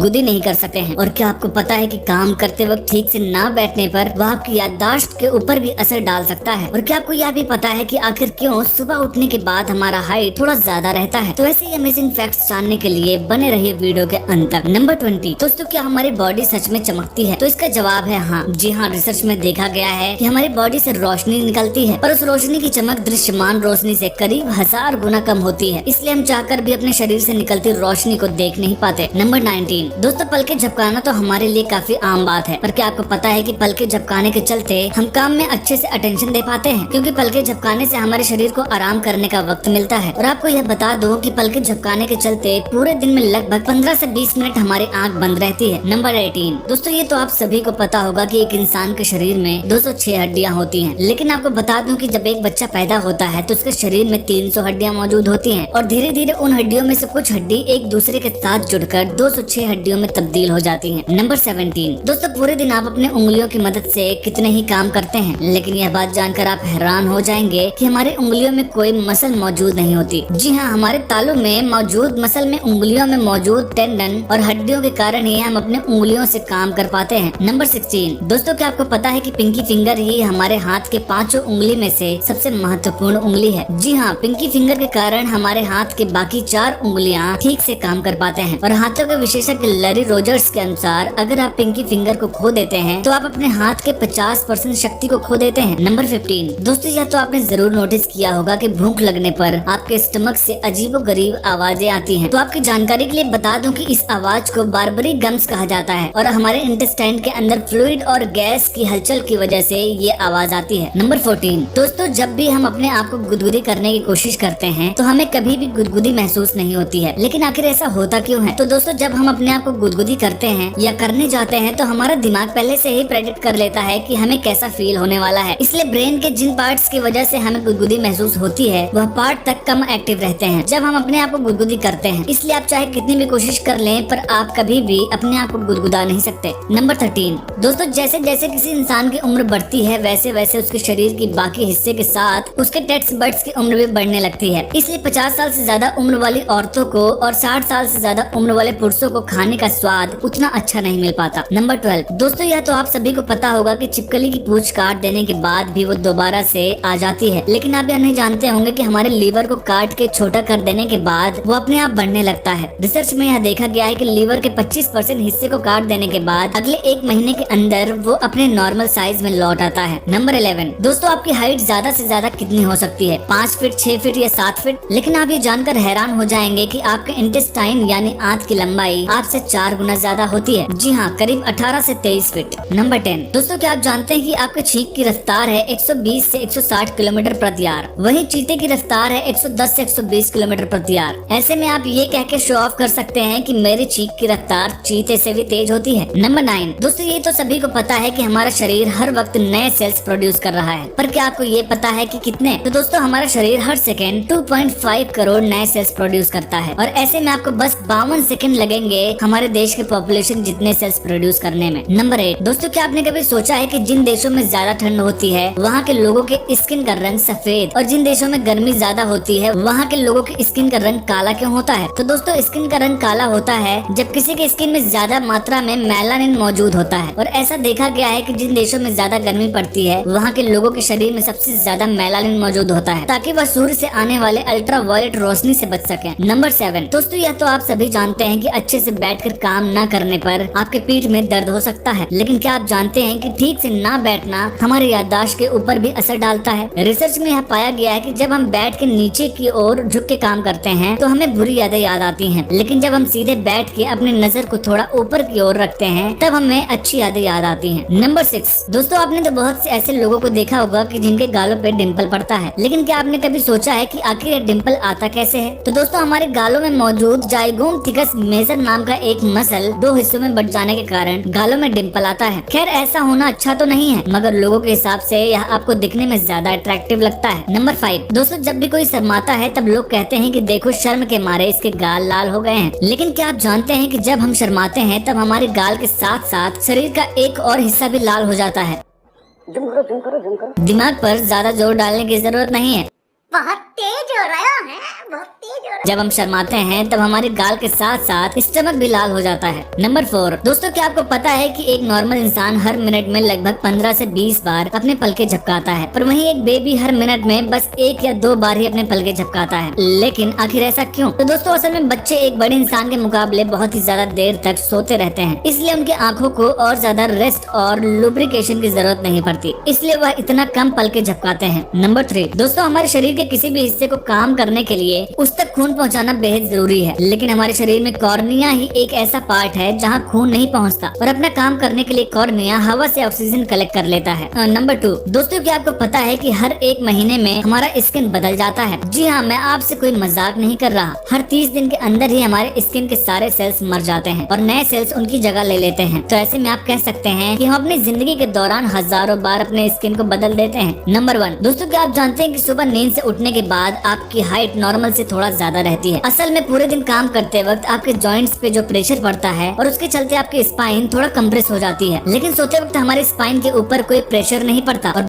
गुदगुदी नहीं कर सकते हैं। और क्या आपको पता है कि काम करते वक्त ठीक से ना बैठने पर वह आपकी याददाश्त के ऊपर भी असर डाल सकता है। और क्या आपको यह भी पता है कि आखिर क्यों सुबह उठने के बाद हमारा हाइट थोड़ा ज्यादा रहता है। तो ऐसे ही अमेजिंग फैक्ट्स जानने के लिए बने रहिए वीडियो के अंत तक। नंबर 20, दोस्तों क्या हमारी बॉडी सच में चमकती है? तो इसका जवाब है हाँ। जी हाँ, रिसर्च में देखा गया है कि हमारी बॉडी से रोशनी निकलती है, पर उस रोशनी की चमक दृश्यमान रोशनी से करीब 1000 गुना कम होती है। इसलिए हम चाहकर भी अपने शरीर से निकलती रोशनी को देख नहीं पाते। नंबर 19, दोस्तों पल के झपकाना तो हमारे लिए काफी आम बात है, पर क्या आपको पता है कि पल के झपकाने के चलते हम काम में अच्छे से अटेंशन दे पाते हैं, क्योंकि पल के झपकाने से हमारे शरीर को आराम करने का वक्त मिलता है। और आपको यह बता दो कि पल के झपकाने के चलते पूरे दिन में लगभग 15 से 20 मिनट हमारी आंख बंद रहती है। नंबर 18, दोस्तों ये तो आप सभी को पता होगा कि एक इंसान के शरीर में 206 हड्डियां होती हैं, लेकिन आपको बता दूं कि जब एक बच्चा पैदा होता है तो उसके शरीर में 300 हड्डियां मौजूद होती हैं, और धीरे धीरे उन हड्डियों में से कुछ हड्डी एक दूसरे के साथ जुड़कर 206 हड्डियों में तब्दील हो जाती हैं। नंबर 17, दोस्तों पूरे दिन आप अपने उंगलियों की मदद से कितने ही काम करते हैं, लेकिन यह बात जानकर आप हैरान हो जाएंगे कि हमारे उंगलियों में कोई मसल मौजूद नहीं होती। जी हाँ, हमारे तालू में मौजूद मसल में उंगलियों में मौजूद टेंडन और हड्डियों के कारण ही हम अपने उंगलियों से काम कर पाते हैं। नंबर 16, दोस्तों क्या आपको पता है कि पिंकी फिंगर ही हमारे हाथ के 5 उंगली में से सबसे महत्वपूर्ण उंगली है। जी हाँ, पिंकी फिंगर के कारण हमारे हाथ के बाकी 4 उंगलियां ठीक से काम कर पाते हैं। और हाथों के विशेषज्ञ लैरी रोजर्स के अनुसार अगर आप पिंकी फिंगर को खो देते हैं तो आप अपने हाथ के 50% शक्ति को खो देते हैं। नंबर 15, दोस्तों यह तो आपने जरूर नोटिस किया होगा कि भूख लगने पर आपके स्टमक से अजीबोगरीब आवाजें आती हैं। तो आपकी जानकारी के लिए बता दूं कि इस आवाज को बार्बरी गम्स कहा जाता है, और हमारे इंटेस्टाइन के अंदर फ्लूइड और गैस की हलचल की वजह से ये आवाज आती है। नंबर 14, दोस्तों जब भी हम अपने आप को गुदगुदी करने की कोशिश करते हैं तो हमें कभी भी गुदगुदी महसूस नहीं होती है, लेकिन आखिर ऐसा होता क्यों है? तो दोस्तों जब हम अपने आप को गुदगुदी करते हैं या करने जाते हैं तो हमारा दिमाग पहले से ही प्रेडिक्ट कर लेता है कि हमें कैसा फील होने वाला है। इसलिए ब्रेन के जिन पार्ट्स की वजह से हमें गुदगुदी महसूस होती है वह पार्ट तक कम एक्टिव रहते हैं जब हम अपने आप को गुदगुदी करते हैं। इसलिए आप चाहे कितनी भी कोशिश कर लें पर आप कभी भी अपने आप को गुदगुदा नहीं सकते। नंबर 13, दोस्तों जैसे जैसे किसी इंसान की उम्र बढ़ती है वैसे वैसे उसके शरीर की बाकी हिस्से के साथ उसके टेस्ट बड्स की उम्र भी बढ़ने लगती है। इसलिए 50 साल से ज्यादा उम्र वाली औरतों को और 60 साल से ज्यादा उम्र वाले पुरुषों को खाने का स्वाद उतना अच्छा नहीं मिल पाता। नंबर 12, दोस्तों यह तो आप सभी को पता होगा कि छिपकली की पूंछ काट देने के बाद भी वो दोबारा से आ जाती है, लेकिन आप यह नहीं जानते होंगे कि हमारे लीवर को काट के छोटा कर देने के बाद वो अपने आप बढ़ने लगता है। रिसर्च में यह देखा गया है कि लीवर के 25% हिस्से को काट देने के बाद अगले 1 महीने के अंदर वो अपने नॉर्मल साइज में लौट आता है। नंबर 11, दोस्तों आपकी हाइट ज्यादा से ज्यादा कितनी हो सकती है? 5 फीट, 6 फीट या 7 फीट? लेकिन आप ये जानकर हैरान हो जाएंगे कि आपके इंटेस्टाइन यानी आंत की लंबाई आपसे 4 गुना ज्यादा होती है। जी हाँ, करीब 18 से 23 फीट। नंबर 10, दोस्तों क्या आप जानते हैं कि आपके छींक की रफ्तार है 120 से 160 किलोमीटर प्रति आवर, वहीं चीते की रफ्तार है 110 से 120 किलोमीटर प्रति आवर। ऐसे में आप ये कह के शो ऑफ कर सकते हैं कि मेरी छींक की रफ्तार चीते से भी तेज होती है। नंबर 9, दोस्तों ये तो सभी को पता है कि हमारा शरीर हर वक्त नए सेल्स प्रोड्यूस कर रहा है, पर क्या आपको ये पता है कि कितने? तो दोस्तों हमारा शरीर हर सेकेंड 2.5 करोड़ नए सेल्स प्रोड्यूस करता है, और ऐसे में आपको बस 52 सेकंड लगेंगे हमारे देश के पॉपुलेशन जितने सेल्स प्रोड्यूस करने में। नंबर 8, दोस्तों क्या आपने कभी सोचा है कि जिन देशों में ज्यादा ठंड होती है वहाँ के लोगों के स्किन का रंग सफेद, और जिन देशों में गर्मी ज्यादा होती है वहाँ के लोगों के स्किन का रंग काला क्यों होता है? तो दोस्तों स्किन का रंग काला होता है जब किसी के स्किन में ज्यादा मात्रा में मेलानिन मौजूद होता है, और ऐसा देखा गया है कि जिन देशों में ज्यादा गर्मी पड़ती है वहाँ के लोगों के शरीर में सबसे ज्यादा मेलानिन मौजूद होता है, ताकि वह सूर्य से आने वाले अल्ट्रा वायलेट रोशनी से बच सके। नंबर 7, दोस्तों यह तो आप सभी जानते हैं कि अच्छे से बैठकर काम न करने पर आपके पीठ में दर्द हो सकता है, लेकिन क्या आप जानते हैं कि ठीक से ना बैठना हमारी याददाश्त के ऊपर भी असर डालता है? रिसर्च में यह पाया गया है कि जब हम बैठ के नीचे की ओर झुक के काम करते हैं तो हमें बुरी यादें याद आती हैं, लेकिन जब हम सीधे बैठ के अपनी नजर को थोड़ा ऊपर की ओर रखते हैं तब हमें अच्छी यादें याद आती हैं। नंबर 6, दोस्तों आपने तो बहुत से ऐसे लोगों को देखा होगा कि जिनके गालों पे डिम्पल पड़ता है, लेकिन क्या आपने कभी सोचा है कि आखिर ये डिम्पल आता कैसे है? तो दोस्तों हमारे गालों में मौजूद जाइगोम थिकस मेजर नाम का एक मसल 2 हिस्सों में बट जाने के कारण गालों में डिम्पल आता है। खैर ऐसा होना अच्छा तो नहीं है, मगर लोगों के हिसाब से यह आपको दिखने में ज्यादा अट्रैक्टिव लगता है। नंबर 5, दोस्तों जब भी कोई शर्माता है तब लोग कहते हैं कि देखो शर्म के मारे इसके गाल लाल हो गए हैं, लेकिन क्या आप जानते हैं कि जब हम शर्माते हैं तब हमारे गाल के साथ साथ शरीर का एक और हिस्सा भी लाल हो जाता है। दिमाग पर ज्यादा जोर डालने की जरूरत नहीं है। बहुत तेज हो रहा है, बहुत तेज हो रहा है। जब हम शर्माते हैं तब हमारे गाल के साथ साथ स्टमक भी लाल हो जाता है। नंबर 4, दोस्तों क्या आपको पता है कि एक नॉर्मल इंसान हर मिनट में लगभग 15 से 20 बार अपने पलके झपकाता है, पर वहीं एक बेबी हर मिनट में बस 1 या 2 बार ही अपने पलके झपकाता है। लेकिन आखिर ऐसा क्यों? तो दोस्तों असल में बच्चे एक बड़े इंसान के मुकाबले बहुत ही ज्यादा देर तक सोते रहते हैं, इसलिए उनकी आंखों को और ज्यादा रेस्ट और लुब्रिकेशन की जरूरत नहीं पड़ती, इसलिए वह इतना कम पलके झपकाते हैं। नंबर 3, दोस्तों हमारे शरीर के किसी भी हिस्से को काम करने के लिए उस तक खून पहुंचाना बेहद जरूरी है, लेकिन हमारे शरीर में कॉर्निया ही एक ऐसा पार्ट है जहां खून नहीं पहुंचता और अपना काम करने के लिए कॉर्निया हवा से ऑक्सीजन कलेक्ट कर लेता है। नंबर 2, दोस्तों क्या आपको पता है कि हर 1 महीने में हमारा स्किन बदल जाता है? जी हाँ, मैं आपसे कोई मजाक नहीं कर रहा। हर 30 दिन के अंदर ही हमारे स्किन के सारे सेल्स मर जाते हैं और नए सेल्स उनकी जगह ले लेते हैं। तो ऐसे में आप कह सकते हैं कि हम अपनी जिंदगी के दौरान हजारों बार अपने स्किन को बदल देते हैं। नंबर 1, दोस्तों क्या आप जानते हैं कि सुबह नींद से उठने के बाद आपकी हाइट नॉर्मल से थोड़ा ज्यादा रहती है। असल में पूरे दिन काम करते वक्त आपके जॉइंट्स पे जो प्रेशर पड़ता है और उसके चलते आपकी स्पाइन थोड़ा कंप्रेस हो जाती है, लेकिन सोते वक्त हमारे स्पाइन के ऊपर कोई प्रेशर नहीं पड़ता और